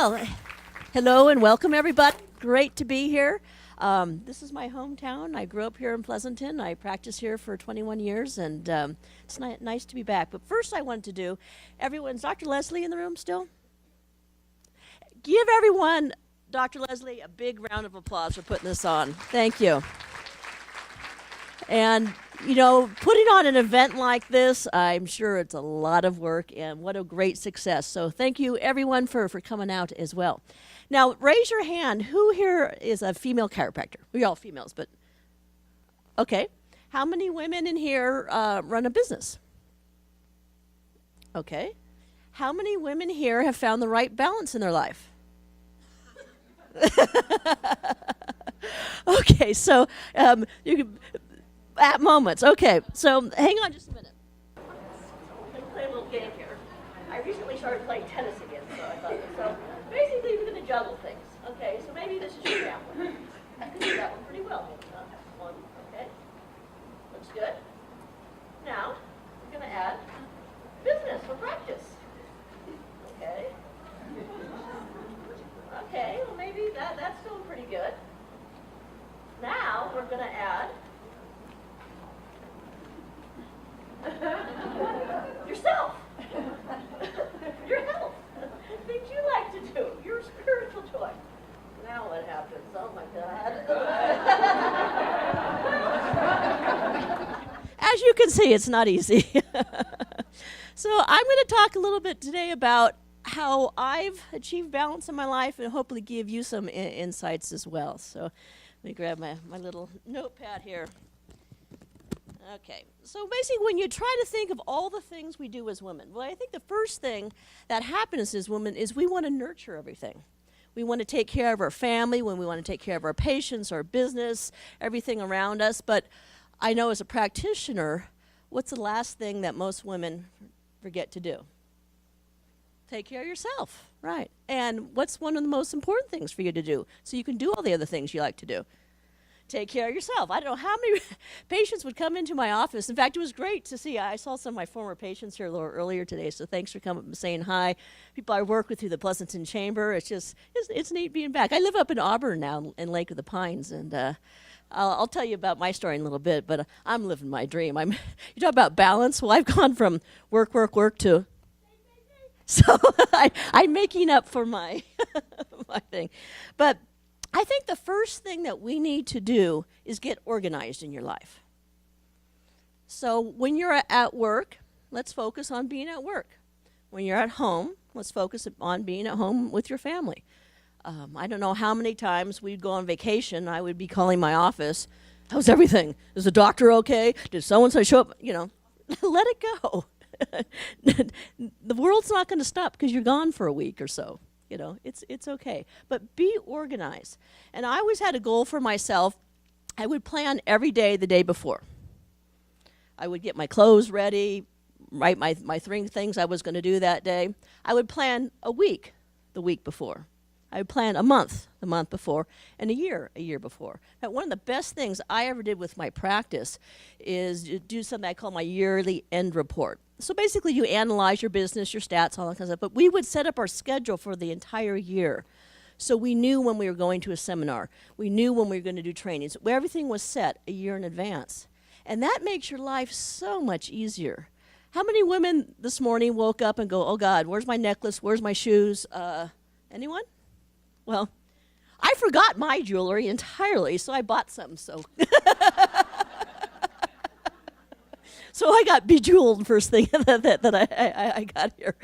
Well, hello and welcome, everybody. Great to be here. This is my hometown. I grew up here in Pleasanton. I practiced here for 21 years, and it's nice to be back. But first I wanted to do, everyone's Dr. Leslie in the room still? Give everyone, Dr. Leslie, a big round of applause for putting this on. Thank you. And, you know, putting on an event like this, I'm sure it's a lot of work, and what a great success. So thank you, everyone, for coming out as well. Now, raise your hand. Who here is a female chiropractor? We're all females, but okay. How many women in here run a business? Okay. How many women here have found the right balance in their life? Okay, so you can... At moments. Okay, so hang on just a minute. We're going to play a little game here. I recently started playing tennis again, so I thought, so basically we're going to juggle things. Okay, so maybe this is your family. I can do that one pretty well. One, okay. Looks good. Now, we're going to add business for practice. Okay. Okay, well maybe that's still pretty good. Now, we're going to add yourself, your health, things you like to do, your spiritual joy. Now what happens? Oh my God. As you can see, it's not easy. So I'm going to talk a little bit today about how I've achieved balance in my life and hopefully give you some insights as well. So let me grab my little notepad here. Okay, so basically when you try to think of all the things we do as women, well, I think the first thing that happens as women is we want to nurture everything. We want to take care of our family, when we want to take care of our patients, our business, everything around us. But I know as a practitioner, what's the last thing that most women forget to do? Take care of yourself, right? And what's one of the most important things for you to do so you can do all the other things you like to do? Take care of yourself. I don't know how many patients would come into my office. In fact, it was great to see. I saw some of my former patients here a little earlier today, so thanks for coming and saying hi. People I work with through the Pleasanton Chamber. It's neat being back. I live up in Auburn now in Lake of the Pines, and I'll tell you about my story in a little bit, but I'm living my dream. You talk about balance. Well, I've gone from work to... So I'm making up for my, my thing. But I think the first thing that we need to do is get organized in your life. So when you're at work, let's focus on being at work. When you're at home, let's focus on being at home with your family. I don't know how many times we'd go on vacation, I would be calling my office, how's everything? Is the doctor okay? Did so-and-so show up? You know, let it go. The world's not going to stop because you're gone for a week or so. You know, it's okay. But be organized. And I always had a goal for myself. I would plan every day the day before. I would get my clothes ready, write my three things I was going to do that day. I would plan a week the week before. I would plan a month the month before, and a year before. Now, one of the best things I ever did with my practice is to do something I call my yearly end report. So basically you analyze your business, your stats, all that kind of stuff, but we would set up our schedule for the entire year. So we knew when we were going to a seminar. We knew when we were going to do trainings. Everything was set a year in advance. And that makes your life so much easier. How many women this morning woke up and go, oh God, where's my necklace? Where's my shoes? Anyone? Well, I forgot my jewelry entirely, so I bought some, so. So I got bejeweled first thing that I got here,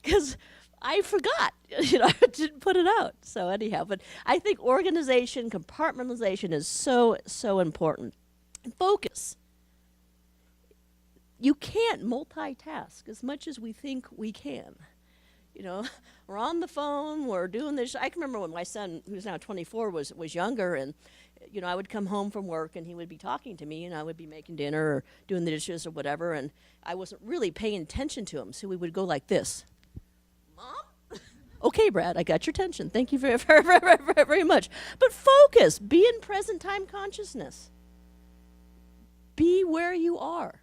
because I forgot, you know, I didn't put it out. So anyhow, but I think organization, compartmentalization is so important. And focus. You can't multitask as much as we think we can. You know, we're on the phone, we're doing this. I can remember when my son, who's now 24, was younger, and you know, I would come home from work and he would be talking to me and I would be making dinner or doing the dishes or whatever, and I wasn't really paying attention to him, so we would go like this. Mom? Okay, Brad, I got your attention. Thank you very much. But focus. Be in present time consciousness. Be where you are.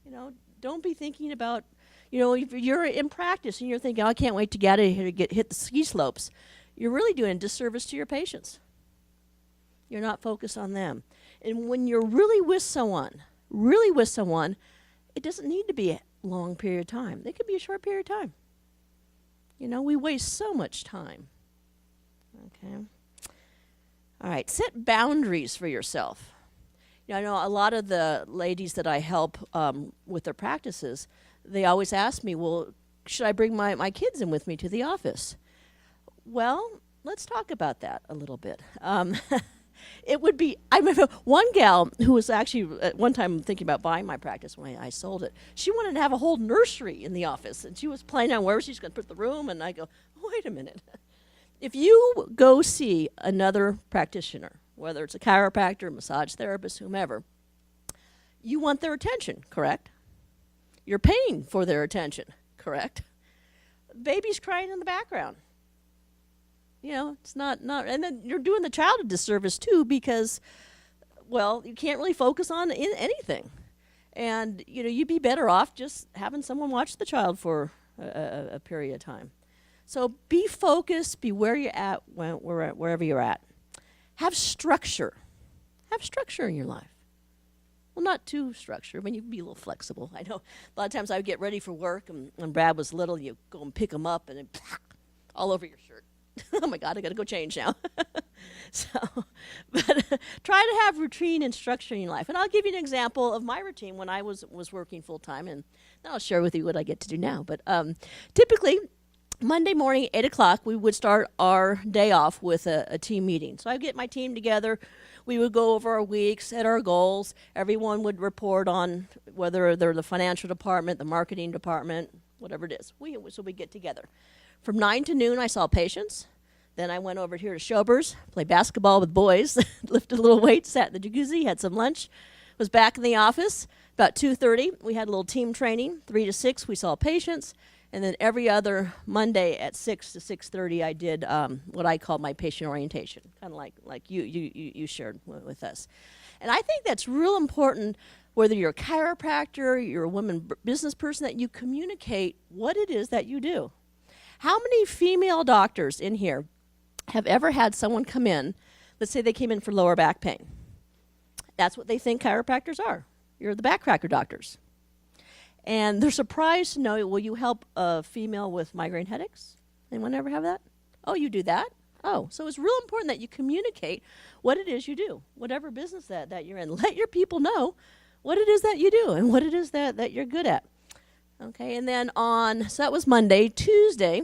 You know, don't be thinking about, You know, if you're in practice and you're thinking, oh, I can't wait to get out of here to hit the ski slopes, you're really doing a disservice to your patients. You're not focused on them. And when you're really with someone, it doesn't need to be a long period of time. It could be a short period of time. You know, we waste so much time. Okay. All right, set boundaries for yourself. You know, I know a lot of the ladies that I help with their practices, they always ask me, well, should I bring my kids in with me to the office? Well, let's talk about that a little bit. It would be, I remember one gal who was actually at one time thinking about buying my practice when I sold it. She wanted to have a whole nursery in the office, and she was planning on where she's going to put the room, and I go, wait a minute. If you go see another practitioner, whether it's a chiropractor, massage therapist, whomever, you want their attention, correct? You're paying for their attention, correct? Baby's crying in the background. You know, it's not, and then you're doing the child a disservice too because, well, you can't really focus on anything. And, you know, you'd be better off just having someone watch the child for a period of time. So be focused, be where you're at, wherever you're at. Have structure. Have structure in your life. Well, not too structured. I mean, you can be a little flexible. I know a lot of times I would get ready for work, and when Brad was little, you go and pick him up, and then all over your shirt. Oh my God, I got to go change now. But try to have routine and structure in your life. And I'll give you an example of my routine when I was working full time, and then I'll share with you what I get to do now. But typically, Monday morning, 8 o'clock, we would start our day off with a team meeting. So I'd get my team together. We would go over our week, set our goals. Everyone would report on whether they're the financial department, the marketing department, whatever it is. So we get together. From 9 to noon, I saw patients. Then I went over here to Showbers, played basketball with boys, lifted a little weight, sat in the jacuzzi, had some lunch, was back in the office. About 2:30, we had a little team training. 3 to 6, we saw patients. And then every other Monday at 6 to 6:30, I did what I call my patient orientation, kind of like you shared with us. And I think that's real important, whether you're a chiropractor, you're a woman business person, that you communicate what it is that you do. How many female doctors in here have ever had someone come in, let's say they came in for lower back pain? That's what they think chiropractors are. You're the back cracker doctors. And they're surprised to know, will you help a female with migraine headaches? Anyone ever have that? Oh, you do that? Oh, so it's real important that you communicate what it is you do, whatever business that you're in. Let your people know what it is that you do and what it is that you're good at. Okay, and then so that was Monday. Tuesday,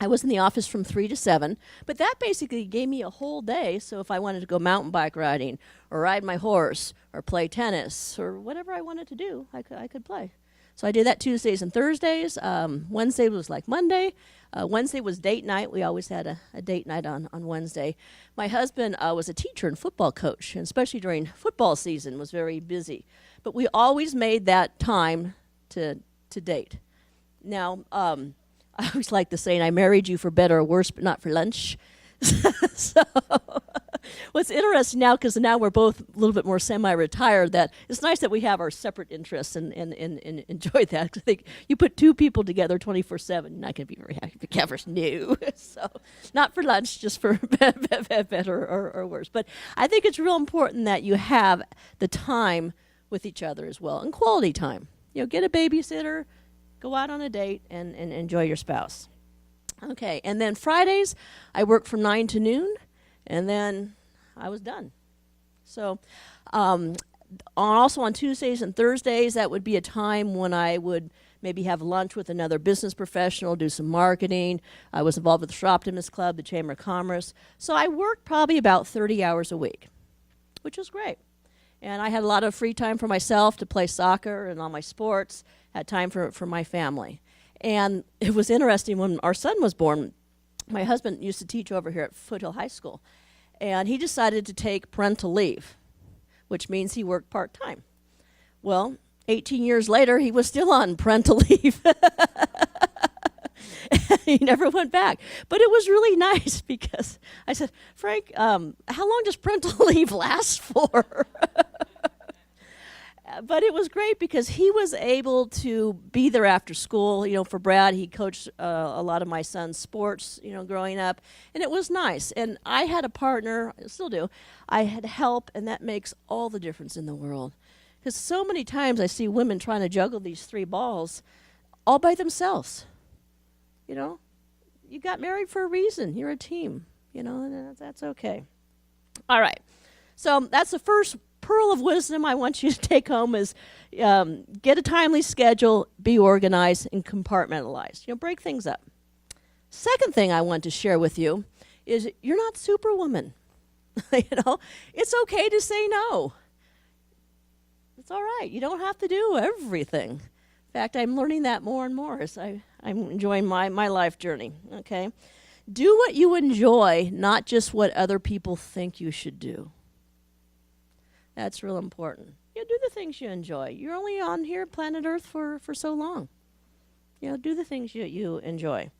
I was in the office from 3 to 7, but that basically gave me a whole day. So if I wanted to go mountain bike riding or ride my horse or play tennis or whatever I wanted to do, I could play. So I did that Tuesdays and Thursdays. Wednesday was like Monday. Wednesday was date night. We always had a date night on Wednesday. My husband was a teacher and football coach, and especially during football season was very busy. But we always made that time to date. Now, I always like the saying, I married you for better or worse, but not for lunch. So what's interesting now, because now we're both a little bit more semi-retired, that it's nice that we have our separate interests and enjoy that. I think you put two people together 24/7, you're not going to be very happy together. No. So not for lunch, just for better or worse. But I think it's real important that you have the time with each other as well, and quality time. You know, get a babysitter, go out on a date, and enjoy your spouse. Okay, and then Fridays, I worked from 9 to noon, and then I was done. So also on Tuesdays and Thursdays, that would be a time when I would maybe have lunch with another business professional, do some marketing. I was involved with the Shroptimist Club, the Chamber of Commerce. So I worked probably about 30 hours a week, which was great. And I had a lot of free time for myself to play soccer and all my sports, had time for my family. And it was interesting, when our son was born, my husband used to teach over here at Foothill High School, and he decided to take parental leave, which means he worked part-time. Well, 18 years later, he was still on parental leave. He never went back. But it was really nice because I said, Frank, how long does parental leave last for? But it was great because he was able to be there after school. For Brad, he coached a lot of my son's sports, growing up, and it was nice. And I had a partner, I still do. I had help, and that makes all the difference in the world. Because so many times I see women trying to juggle these 3 balls all by themselves. You got married for a reason. You're a team, and that's okay. All right. So that's the first pearl of wisdom I want you to take home is get a timely schedule, be organized, and compartmentalize. Break things up. Second thing I want to share with you is you're not Superwoman. It's okay to say no. It's all right. You don't have to do everything. In fact, I'm learning that more and more as I'm enjoying my life journey, okay? Do what you enjoy, not just what other people think you should do. That's real important. Do the things you enjoy. You're only on here, planet Earth, for so long. Do the things you enjoy.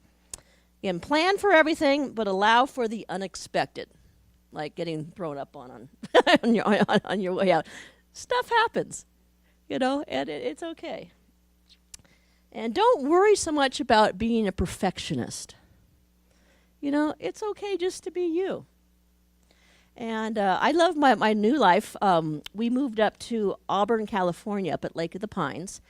Again, plan for everything, but allow for the unexpected, like getting thrown up on on your way out. Stuff happens, and it's okay. And don't worry so much about being a perfectionist. It's okay just to be you. And I love my new life. We moved up to Auburn, California, up at Lake of the Pines.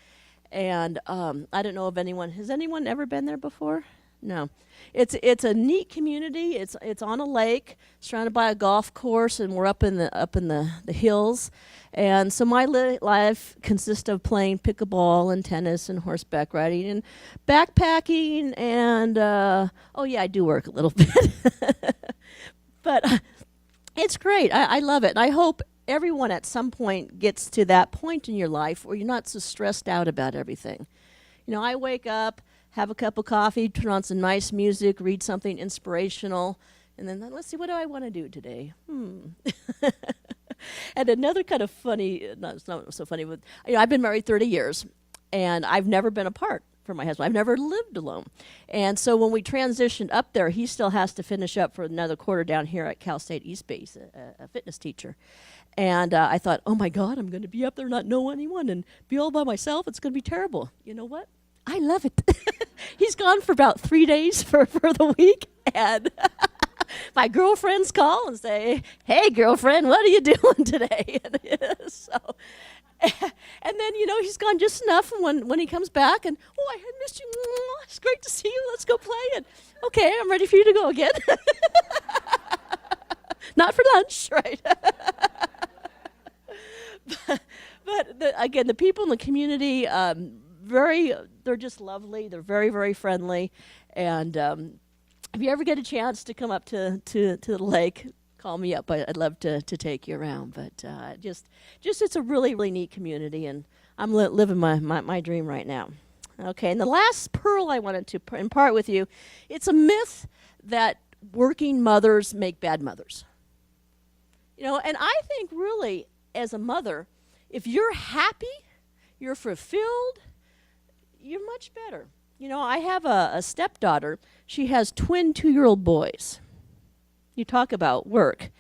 And I don't know if has anyone ever been there before? No. It's a neat community. It's on a lake, surrounded by a golf course, and we're up in the hills. And so my life consists of playing pickleball and tennis and horseback riding and backpacking and I do work a little bit. But it's great. I love it. And I hope everyone at some point gets to that point in your life where you're not so stressed out about everything. I wake up, have a cup of coffee, turn on some nice music, read something inspirational, and then let's see, what do I want to do today? And another kind of funny, no, it's not so funny, but I've been married 30 years, and I've never been apart from my husband. I've never lived alone. And so when we transitioned up there, he still has to finish up for another quarter down here at Cal State East Bay, a fitness teacher. And I thought, oh my God, I'm going to be up there, not know anyone, and be all by myself. It's going to be terrible. You know what? I love it. He's gone for about 3 days for the week, and my girlfriends call and say, hey, girlfriend, what are you doing today? And then, he's gone just enough, and when he comes back, and, I had missed you. It's great to see you. Let's go play. And, okay, I'm ready for you to go again. Not for lunch, right? But again, the people in the community, they're just lovely. They're very, very friendly. And if you ever get a chance to come up to the lake, call me up. I'd love to take you around. But just it's a really, really neat community, and I'm living my dream right now. Okay, and the last pearl I wanted to impart with you, it's a myth that working mothers make bad mothers. And I think really, as a mother, if you're happy, you're fulfilled, you're much better. I have a stepdaughter. She has twin 2-year-old boys. You talk about work.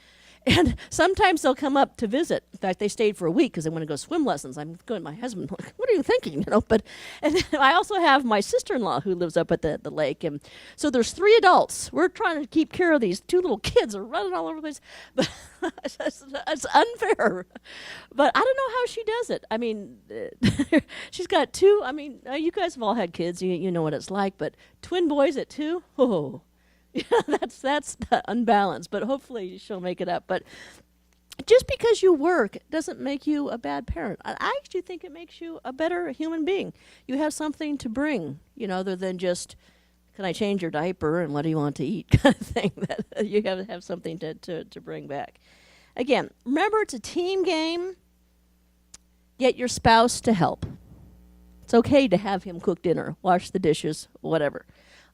And sometimes they'll come up to visit. In fact, they stayed for a week because they want to go swim lessons. I'm going to my husband, like, what are you thinking? And then I also have my sister-in-law who lives up at the lake. And so there's 3 adults. We're trying to keep care of these 2 little kids that are running all over the place. But it's unfair. But I don't know how she does it. I mean, she's got 2. I mean, you guys have all had kids. You know what it's like. But twin boys at 2? Oh. Yeah, that's unbalanced, but hopefully she'll make it up. But just because you work doesn't make you a bad parent. I actually think it makes you a better human being. You have something to bring, other than just, can I change your diaper and what do you want to eat kind of thing. That you have something to bring back. Again, remember, it's a team game. Get your spouse to help. It's okay to have him cook dinner, wash the dishes, whatever.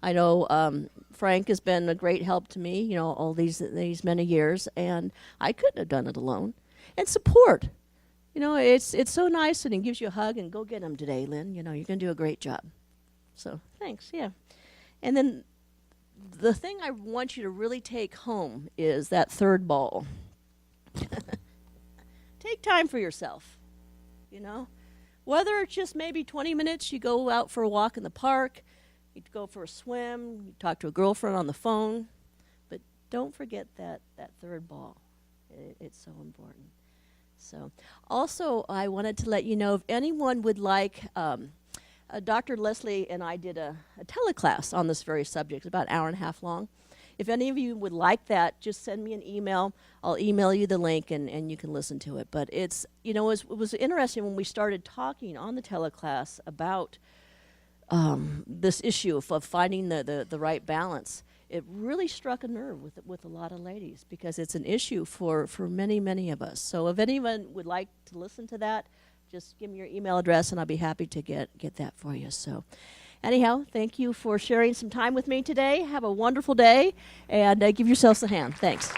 I know Frank has been a great help to me, all these many years, and I couldn't have done it alone. And support. It's so nice, and he gives you a hug and go get him today, Lynn. You're going to do a great job. So thanks, yeah. And then the thing I want you to really take home is that third ball. Take time for yourself. you know? Whether it's just maybe 20 minutes, you go out for a walk in the park, you go for a swim, you talk to a girlfriend on the phone, but don't forget that third ball. It's so important. So, also, I wanted to let you know if anyone would like, Dr. Leslie and I did a teleclass on this very subject, about an hour and a half long. If any of you would like that, just send me an email. I'll email you the link, and you can listen to it. But it's, it was interesting when we started talking on the teleclass about this issue of finding the right balance. It really struck a nerve with a lot of ladies because it's an issue for many, many of us. So if anyone would like to listen to that, just give me your email address, and I'll be happy to get that for you. So anyhow, thank you for sharing some time with me today. Have a wonderful day, and give yourselves a hand. Thanks.